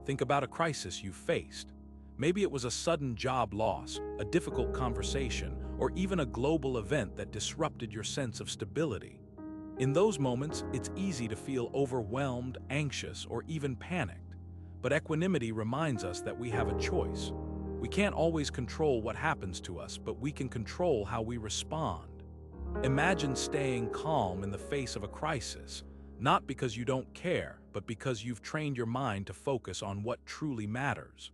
Think about a crisis you faced. Maybe it was a sudden job loss, a difficult conversation, or even a global event that disrupted your sense of stability. In those moments, it's easy to feel overwhelmed, anxious, or even panicked. But equanimity reminds us that we have a choice. We can't always control what happens to us, but we can control how we respond. Imagine staying calm in the face of a crisis, not because you don't care, but because you've trained your mind to focus on what truly matters.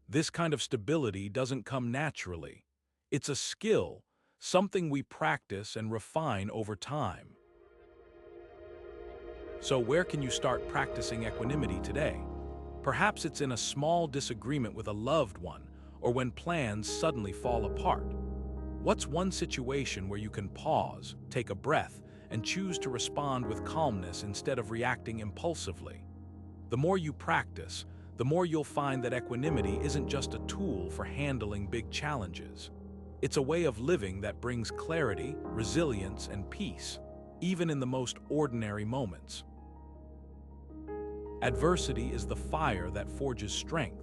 This kind of stability doesn't come naturally. It's a skill, something we practice and refine over time. So where can you start practicing equanimity today? Perhaps it's in a small disagreement with a loved one, or when plans suddenly fall apart. What's one situation where you can pause, take a breath, and choose to respond with calmness instead of reacting impulsively? The more you practice, the more you'll find that equanimity isn't just a tool for handling big challenges. It's a way of living that brings clarity, resilience, and peace, even in the most ordinary moments. Adversity is the fire that forges strength.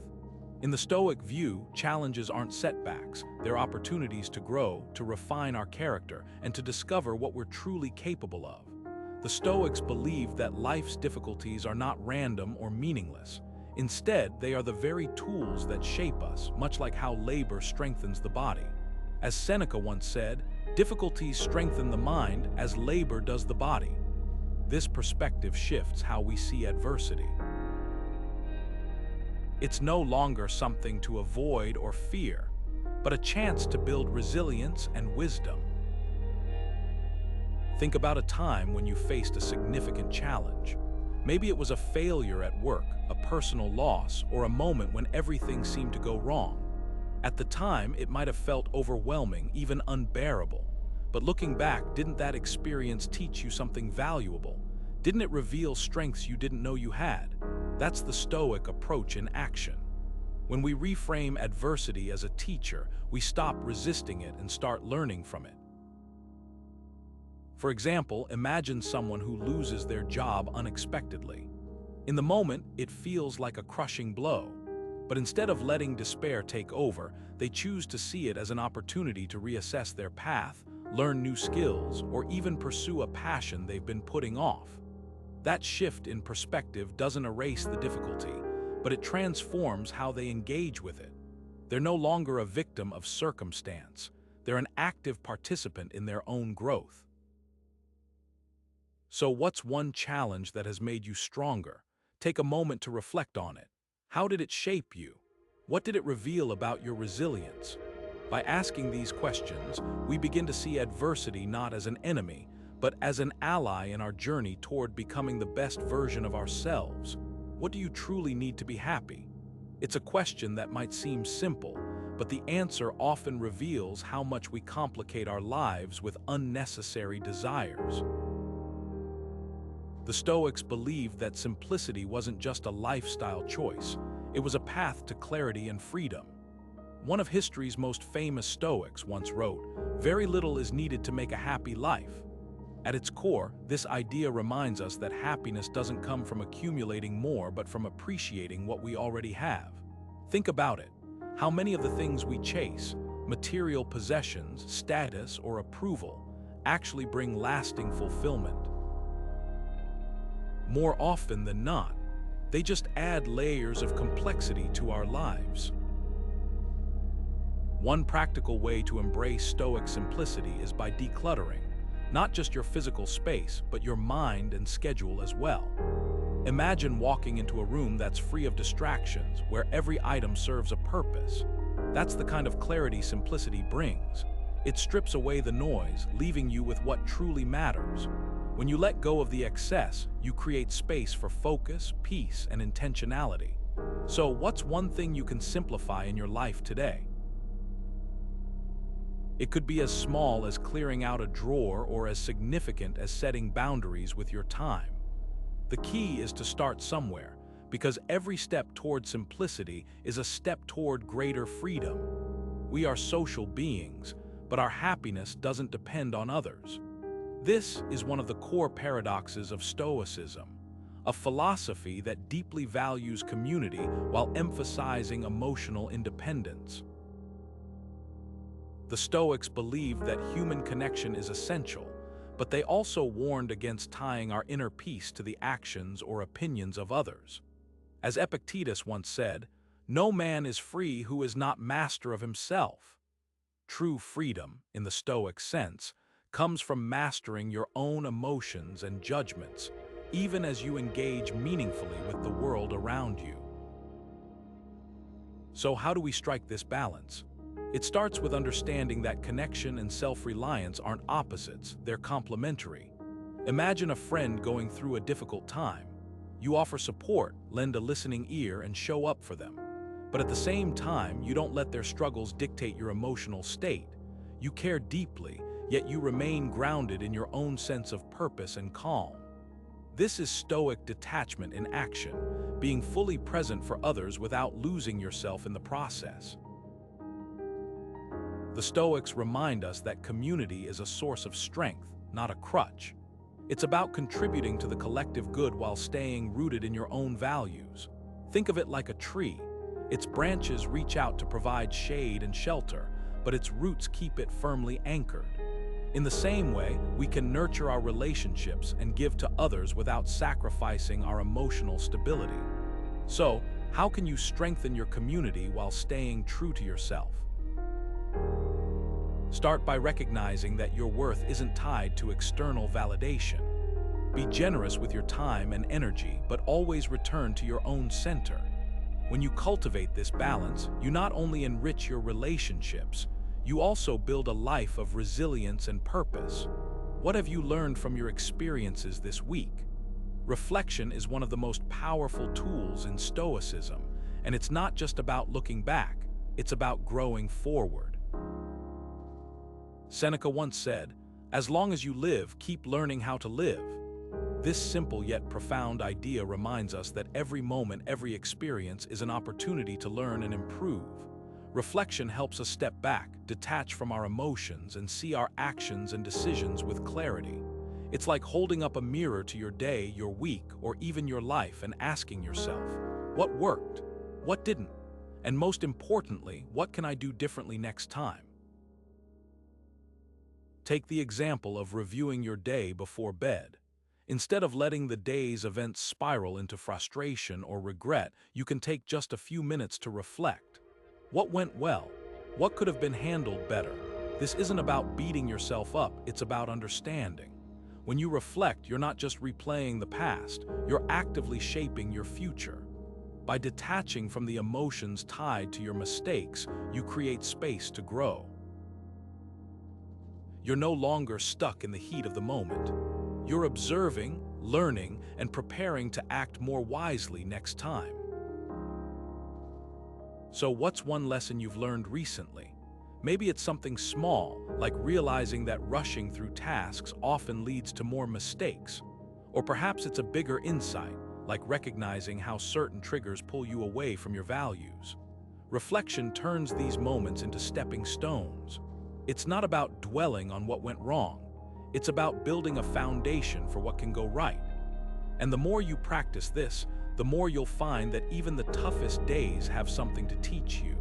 In the Stoic view, challenges aren't setbacks, they're opportunities to grow, to refine our character, and to discover what we're truly capable of. The Stoics believed that life's difficulties are not random or meaningless. Instead, they are the very tools that shape us, much like how labor strengthens the body. As Seneca once said, "Difficulties strengthen the mind as labor does the body." This perspective shifts how we see adversity. It's no longer something to avoid or fear, but a chance to build resilience and wisdom. Think about a time when you faced a significant challenge. Maybe it was a failure at work, a personal loss, or a moment when everything seemed to go wrong. At the time, it might have felt overwhelming, even unbearable. But looking back, didn't that experience teach you something valuable? Didn't it reveal strengths you didn't know you had? That's the Stoic approach in action. When we reframe adversity as a teacher, we stop resisting it and start learning from it. For example, imagine someone who loses their job unexpectedly. In the moment, it feels like a crushing blow. But instead of letting despair take over, they choose to see it as an opportunity to reassess their path, learn new skills, or even pursue a passion they've been putting off. That shift in perspective doesn't erase the difficulty, but it transforms how they engage with it. They're no longer a victim of circumstance. They're an active participant in their own growth. So what's one challenge that has made you stronger? Take a moment to reflect on it. How did it shape you? What did it reveal about your resilience? By asking these questions, we begin to see adversity not as an enemy, but as an ally in our journey toward becoming the best version of ourselves. What do you truly need to be happy? It's a question that might seem simple, but the answer often reveals how much we complicate our lives with unnecessary desires. The Stoics believed that simplicity wasn't just a lifestyle choice, it was a path to clarity and freedom. One of history's most famous Stoics once wrote, "Very little is needed to make a happy life." At its core, this idea reminds us that happiness doesn't come from accumulating more but from appreciating what we already have. Think about it. How many of the things we chase, material possessions, status, or approval, actually bring lasting fulfillment? More often than not, they just add layers of complexity to our lives. One practical way to embrace Stoic simplicity is by decluttering, not just your physical space, but your mind and schedule as well. Imagine walking into a room that's free of distractions, where every item serves a purpose. That's the kind of clarity simplicity brings. It strips away the noise, leaving you with what truly matters. When you let go of the excess, you create space for focus, peace, and intentionality. So, what's one thing you can simplify in your life today? It could be as small as clearing out a drawer or as significant as setting boundaries with your time. The key is to start somewhere, because every step toward simplicity is a step toward greater freedom. We are social beings, but our happiness doesn't depend on others. This is one of the core paradoxes of Stoicism, a philosophy that deeply values community while emphasizing emotional independence. The Stoics believed that human connection is essential, but they also warned against tying our inner peace to the actions or opinions of others. As Epictetus once said, "No man is free who is not master of himself." True freedom, in the Stoic sense, comes from mastering your own emotions and judgments, even as you engage meaningfully with the world around you. So how do we strike this balance? It starts with understanding that connection and self-reliance aren't opposites, they're complementary. Imagine a friend going through a difficult time. You offer support, lend a listening ear, and show up for them. But at the same time, you don't let their struggles dictate your emotional state. You care deeply, yet you remain grounded in your own sense of purpose and calm. This is Stoic detachment in action, being fully present for others without losing yourself in the process. The Stoics remind us that community is a source of strength, not a crutch. It's about contributing to the collective good while staying rooted in your own values. Think of it like a tree. Its branches reach out to provide shade and shelter, but its roots keep it firmly anchored. In the same way, we can nurture our relationships and give to others without sacrificing our emotional stability. So, how can you strengthen your community while staying true to yourself? Start by recognizing that your worth isn't tied to external validation. Be generous with your time and energy, but always return to your own center. When you cultivate this balance, you not only enrich your relationships, you also build a life of resilience and purpose. What have you learned from your experiences this week? Reflection is one of the most powerful tools in Stoicism, and it's not just about looking back, it's about growing forward. Seneca once said, "As long as you live, keep learning how to live." This simple yet profound idea reminds us that every moment, every experience is an opportunity to learn and improve. Reflection helps us step back, detach from our emotions, and see our actions and decisions with clarity. It's like holding up a mirror to your day, your week, or even your life and asking yourself, what worked? What didn't? And most importantly, what can I do differently next time? Take the example of reviewing your day before bed. Instead of letting the day's events spiral into frustration or regret, you can take just a few minutes to reflect. What went well? What could have been handled better? This isn't about beating yourself up, it's about understanding. When you reflect, you're not just replaying the past, you're actively shaping your future. By detaching from the emotions tied to your mistakes, you create space to grow. You're no longer stuck in the heat of the moment. You're observing, learning, and preparing to act more wisely next time. So what's one lesson you've learned recently? Maybe it's something small, like realizing that rushing through tasks often leads to more mistakes. Or perhaps it's a bigger insight, like recognizing how certain triggers pull you away from your values. Reflection turns these moments into stepping stones. It's not about dwelling on what went wrong. It's about building a foundation for what can go right. And the more you practice this, the more you'll find that even the toughest days have something to teach you.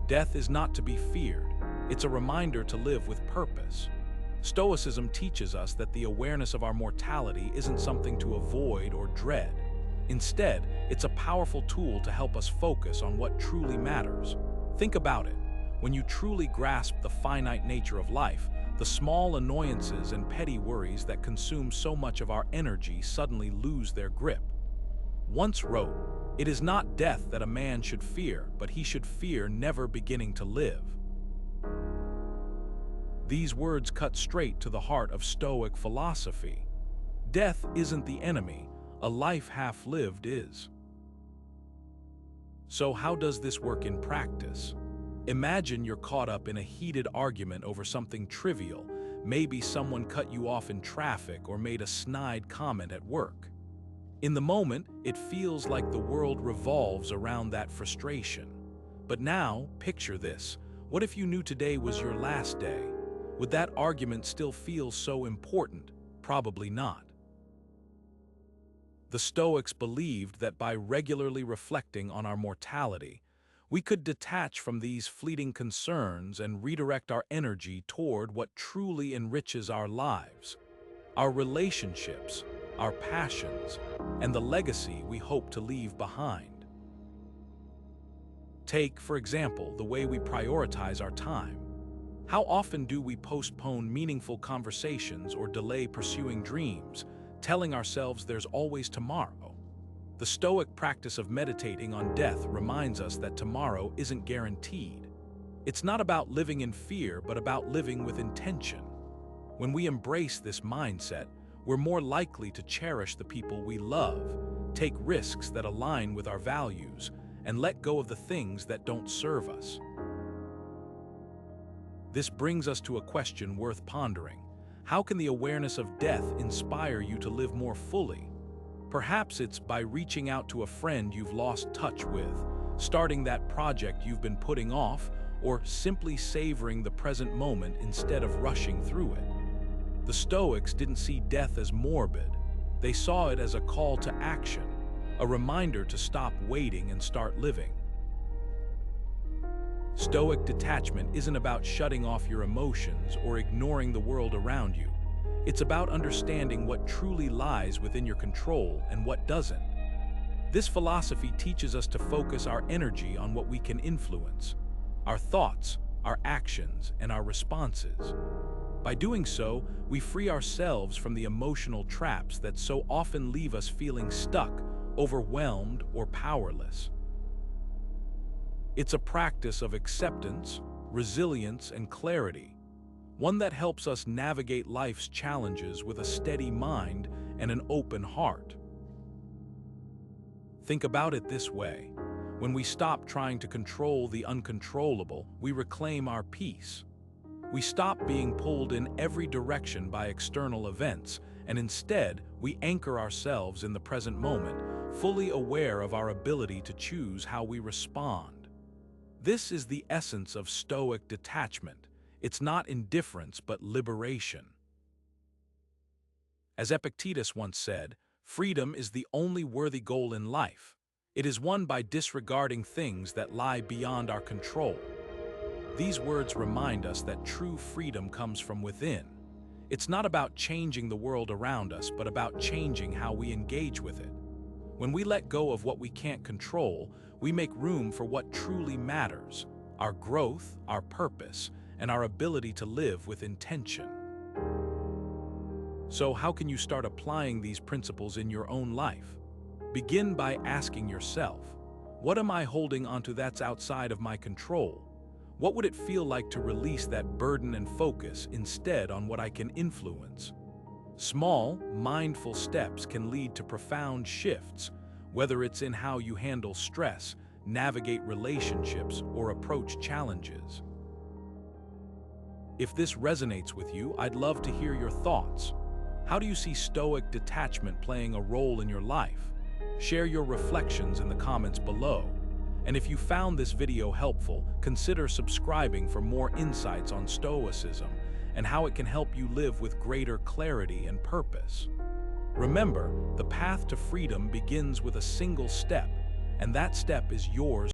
Death is not to be feared. It's a reminder to live with purpose. Stoicism teaches us that the awareness of our mortality isn't something to avoid or dread. Instead, it's a powerful tool to help us focus on what truly matters. Think about it. When you truly grasp the finite nature of life, the small annoyances and petty worries that consume so much of our energy suddenly lose their grip. Once wrote, "It is not death that a man should fear, but he should fear never beginning to live." These words cut straight to the heart of Stoic philosophy. Death isn't the enemy, a life half-lived is. So how does this work in practice? Imagine you're caught up in a heated argument over something trivial. Maybe someone cut you off in traffic or made a snide comment at work. In the moment, it feels like the world revolves around that frustration. But now, picture this. What if you knew today was your last day? Would that argument still feel so important? Probably not. The Stoics believed that by regularly reflecting on our mortality, we could detach from these fleeting concerns and redirect our energy toward what truly enriches our lives, our relationships, our passions, and the legacy we hope to leave behind. Take, for example, the way we prioritize our time. How often do we postpone meaningful conversations or delay pursuing dreams, telling ourselves there's always tomorrow? The Stoic practice of meditating on death reminds us that tomorrow isn't guaranteed. It's not about living in fear, but about living with intention. When we embrace this mindset, we're more likely to cherish the people we love, take risks that align with our values, and let go of the things that don't serve us. This brings us to a question worth pondering. How can the awareness of death inspire you to live more fully? Perhaps it's by reaching out to a friend you've lost touch with, starting that project you've been putting off, or simply savoring the present moment instead of rushing through it. The Stoics didn't see death as morbid. They saw it as a call to action, a reminder to stop waiting and start living. Stoic detachment isn't about shutting off your emotions or ignoring the world around you. It's about understanding what truly lies within your control and what doesn't. This philosophy teaches us to focus our energy on what we can influence, our thoughts, our actions, and our responses. By doing so, we free ourselves from the emotional traps that so often leave us feeling stuck, overwhelmed, or powerless. It's a practice of acceptance, resilience, and clarity, one that helps us navigate life's challenges with a steady mind and an open heart. Think about it this way. When we stop trying to control the uncontrollable, we reclaim our peace. We stop being pulled in every direction by external events, and instead, we anchor ourselves in the present moment, fully aware of our ability to choose how we respond. This is the essence of Stoic detachment. It's not indifference, but liberation. As Epictetus once said, freedom is the only worthy goal in life. It is won by disregarding things that lie beyond our control. These words remind us that true freedom comes from within. It's not about changing the world around us, but about changing how we engage with it. When we let go of what we can't control, we make room for what truly matters: our growth, our purpose, and our ability to live with intention. So, how can you start applying these principles in your own life? Begin by asking yourself, what am I holding onto that's outside of my control? What would it feel like to release that burden and focus instead on what I can influence? Small, mindful steps can lead to profound shifts, whether it's in how you handle stress, navigate relationships, or approach challenges. If this resonates with you, I'd love to hear your thoughts. How do you see Stoic detachment playing a role in your life? Share your reflections in the comments below. And if you found this video helpful, consider subscribing for more insights on Stoicism and how it can help you live with greater clarity and purpose. Remember, the path to freedom begins with a single step, and that step is yours.